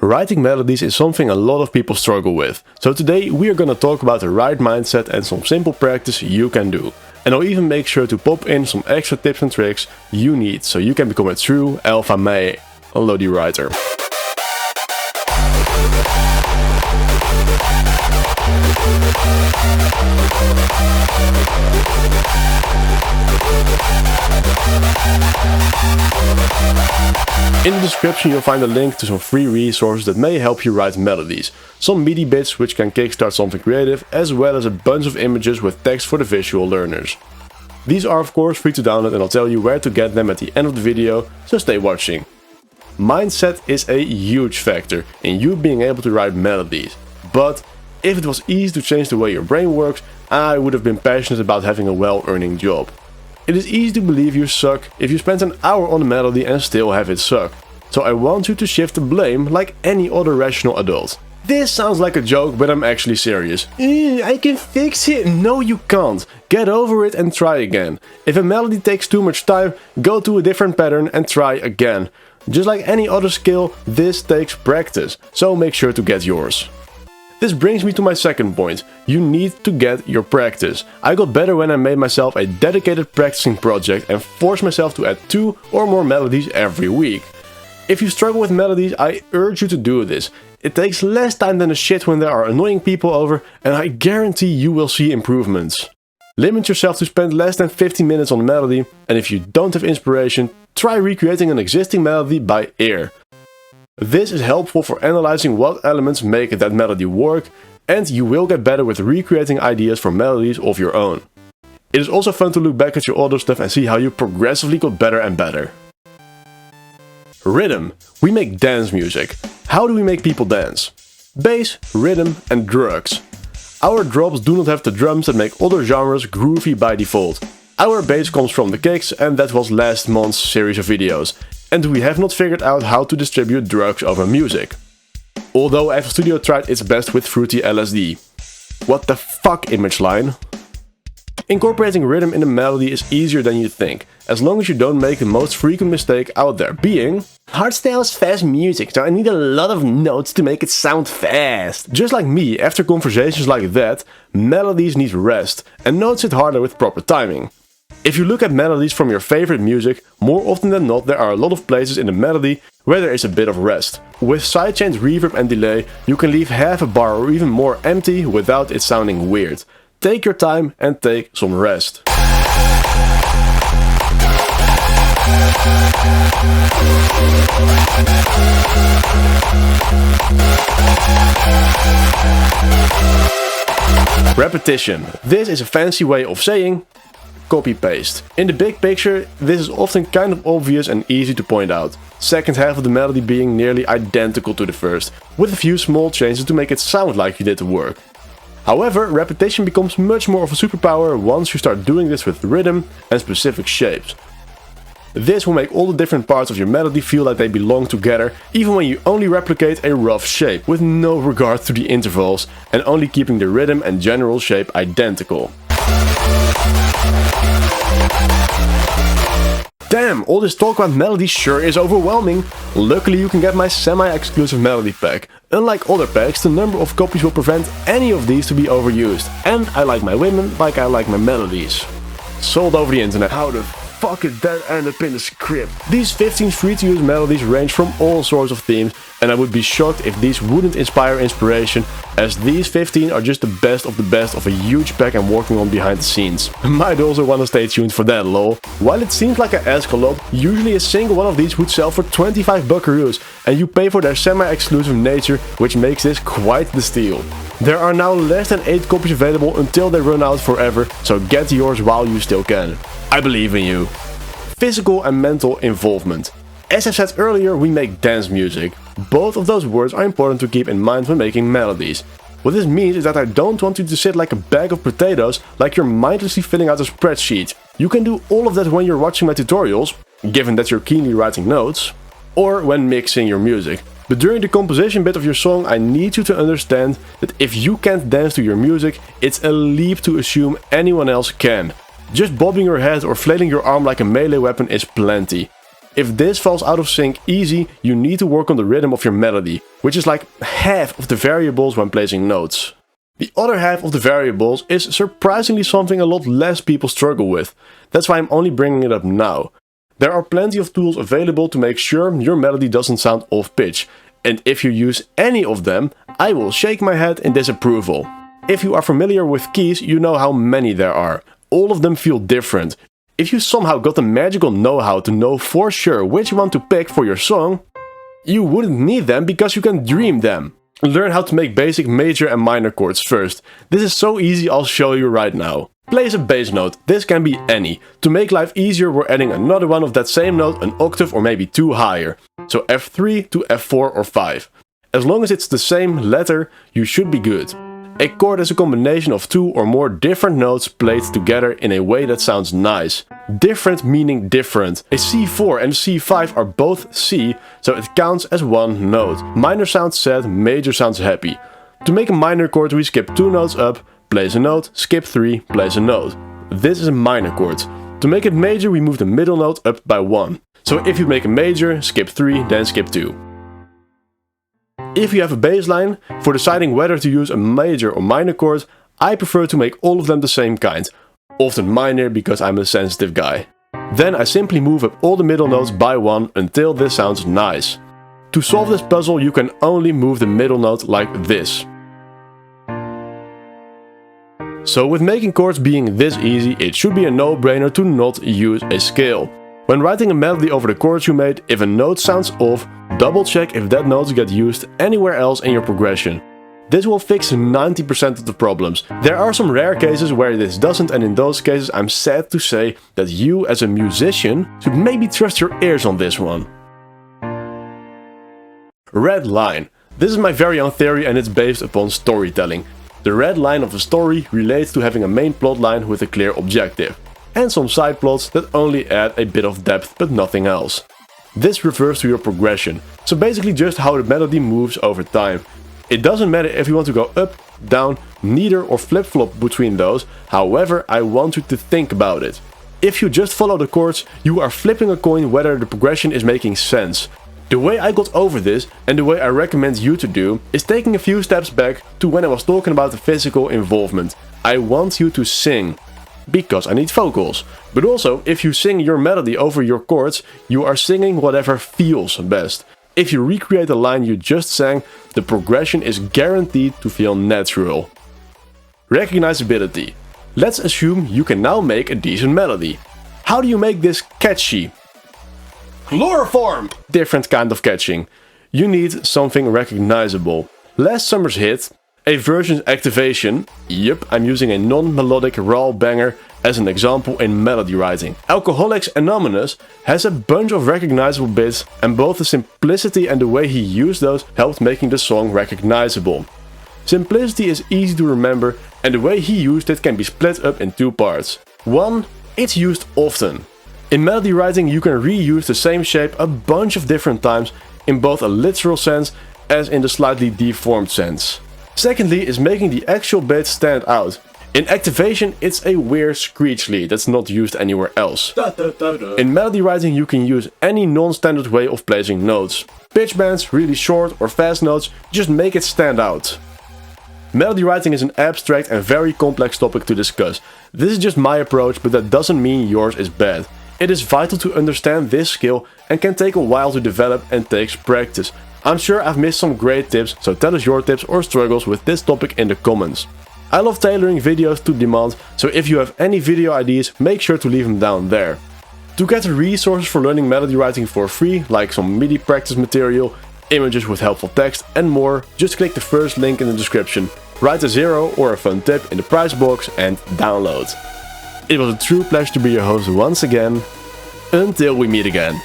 Writing melodies is something a lot of people struggle with, so today we are gonna talk about the right mindset and some simple practice you can do. And I'll even make sure to pop in some extra tips and tricks you need so you can become a true alpha melody writer. In the description you'll find a link to some free resources that may help you write melodies, some MIDI bits which can kickstart something creative, as well as a bunch of images with text for the visual learners. These are of course free to download and I'll tell you where to get them at the end of the video, so stay watching. Mindset is a huge factor in you being able to write melodies, but if it was easy to change the way your brain works, I would have been passionate about having a well-earning job. It is easy to believe you suck if you spend an hour on a melody and still have it suck. So I want you to shift the blame like any other rational adult. This sounds like a joke, but I'm actually serious. I can fix it. No, you can't. Get over it and try again. If a melody takes too much time, go to a different pattern and try again. Just like any other skill, this takes practice, so make sure to get yours. This brings me to my second point. You need to get your practice. I got better when I made myself a dedicated practicing project and forced myself to add 2 or more melodies every week. If you struggle with melodies, I urge you to do this. It takes less time than a shit when there are annoying people over, and I guarantee you will see improvements. Limit yourself to spend less than 15 minutes on a melody, and if you don't have inspiration, try recreating an existing melody by ear. This is helpful for analyzing what elements make that melody work, and you will get better with recreating ideas for melodies of your own. It is also fun to look back at your other stuff and see how you progressively got better and better. Rhythm. We make dance music. How do we make people dance? Bass, rhythm and drugs. Our drops do not have the drums that make other genres groovy by default. Our bass comes from the kicks, and that was last month's series of videos. And we have not figured out how to distribute drugs over music. Although FL Studio tried its best with fruity LSD. What the fuck, image line? Incorporating rhythm in a melody is easier than you think, as long as you don't make the most frequent mistake out there being Hardstyle is fast music, so I need a lot of notes to make it sound fast. Just like me, after conversations like that, melodies need rest, and notes hit harder with proper timing. If you look at melodies from your favorite music, more often than not there are a lot of places in the melody where there is a bit of rest. With sidechains, reverb and delay, you can leave half a bar or even more empty without it sounding weird. Take your time and take some rest. Repetition. This is a fancy way of saying copy-paste. In the big picture, this is often kind of obvious and easy to point out. Second half of the melody being nearly identical to the first, with a few small changes to make it sound like you did the work. However, repetition becomes much more of a superpower once you start doing this with rhythm and specific shapes. This will make all the different parts of your melody feel like they belong together, even when you only replicate a rough shape, with no regard to the intervals, and only keeping the rhythm and general shape identical. Damn, all this talk about melody sure is overwhelming. Luckily you can get my semi-exclusive melody pack. Unlike other packs, the number of copies will prevent any of these to be overused. And I like my women like I like my melodies. Sold over the internet. How the fuck did that end up in the script? These 15 free-to-use melodies range from all sorts of themes, and I would be shocked if these wouldn't inspire inspiration, as these 15 are just the best of a huge pack I'm working on behind the scenes. Might also wanna stay tuned for that, lol. While it seems like I ask a lot, usually a single one of these would sell for 25 buckaroos, and you pay for their semi-exclusive nature, which makes this quite the steal. There are now less than 8 copies available until they run out forever, so get yours while you still can. I believe in you. Physical and mental involvement. As I said earlier, we make dance music. Both of those words are important to keep in mind when making melodies. What this means is that I don't want you to sit like a bag of potatoes, like you're mindlessly filling out a spreadsheet. You can do all of that when you're watching my tutorials, given that you're keenly writing notes, or when mixing your music. But during the composition bit of your song, I need you to understand that if you can't dance to your music, it's a leap to assume anyone else can. Just bobbing your head or flailing your arm like a melee weapon is plenty. If this falls out of sync easy, you need to work on the rhythm of your melody, which is like half of the variables when placing notes. The other half of the variables is surprisingly something a lot less people struggle with. That's why I'm only bringing it up now. There are plenty of tools available to make sure your melody doesn't sound off pitch, and if you use any of them, I will shake my head in disapproval. If you are familiar with keys, you know how many there are. All of them feel different. If you somehow got the magical know-how to know for sure which one to pick for your song, you wouldn't need them because you can dream them. Learn how to make basic major and minor chords first. This is so easy, I'll show you right now. Place a bass note, this can be any. To make life easier, we're adding another one of that same note, an octave or maybe two higher. So F3 to F4 or 5. As long as it's the same letter, you should be good. A chord is a combination of two or more different notes played together in a way that sounds nice. Different meaning different. A C4 and a C5 are both C, so it counts as one note. Minor sounds sad, major sounds happy. To make a minor chord, we skip 2 notes up, place a note, skip 3, place a note. This is a minor chord. To make it major, we move the middle note up by 1. So if you make a major, skip 3, then skip 2. If you have a bass line, for deciding whether to use a major or minor chord, I prefer to make all of them the same kind. Often minor because I'm a sensitive guy. Then I simply move up all the middle notes by 1 until this sounds nice. To solve this puzzle, you can only move the middle note like this. So with making chords being this easy, it should be a no-brainer to not use a scale. When writing a melody over the chords you made, if a note sounds off, double check if that note gets used anywhere else in your progression. This will fix 90% of the problems. There are some rare cases where this doesn't, and in those cases I'm sad to say that you as a musician should maybe trust your ears on this one. Red line. This is my very own theory and it's based upon storytelling. The red line of a story relates to having a main plot line with a clear objective, and some side plots that only add a bit of depth but nothing else. This refers to your progression, so basically just how the melody moves over time. It doesn't matter if you want to go up, down, neither or flip-flop between those, however I want you to think about it. If you just follow the chords, you are flipping a coin whether the progression is making sense. The way I got over this, and the way I recommend you to do, is taking a few steps back to when I was talking about the physical involvement. I want you to sing, because I need vocals. But also, if you sing your melody over your chords, you are singing whatever feels best. If you recreate a line you just sang, the progression is guaranteed to feel natural. Recognizability. Let's assume you can now make a decent melody. How do you make this catchy? Chloroform! Different kind of catching. You need something recognizable. Last summer's hit, a version's activation. Yup, I'm using a non-melodic raw banger as an example in melody writing. Alcoholics Anonymous has a bunch of recognizable bits, and both the simplicity and the way he used those helped making the song recognizable. Simplicity is easy to remember, and the way he used it can be split up in 2 parts. 1. It's used often. In melody writing you can reuse the same shape a bunch of different times in both a literal sense as in the slightly deformed sense. Secondly is making the actual bit stand out. In activation it's a weird screech lead that's not used anywhere else. In melody writing you can use any non-standard way of placing notes. Pitch bends, really short or fast notes, just make it stand out. Melody writing is an abstract and very complex topic to discuss. This is just my approach, but that doesn't mean yours is bad. It is vital to understand this skill and can take a while to develop and takes practice. I'm sure I've missed some great tips, so tell us your tips or struggles with this topic in the comments. I love tailoring videos to demand, so if you have any video ideas, make sure to leave them down there. To get resources for learning melody writing for free, like some MIDI practice material, images with helpful text and more, just click the first link in the description. Write a 0 or a fun tip in the price box and download. It was a true pleasure to be your host once again. Until we meet again.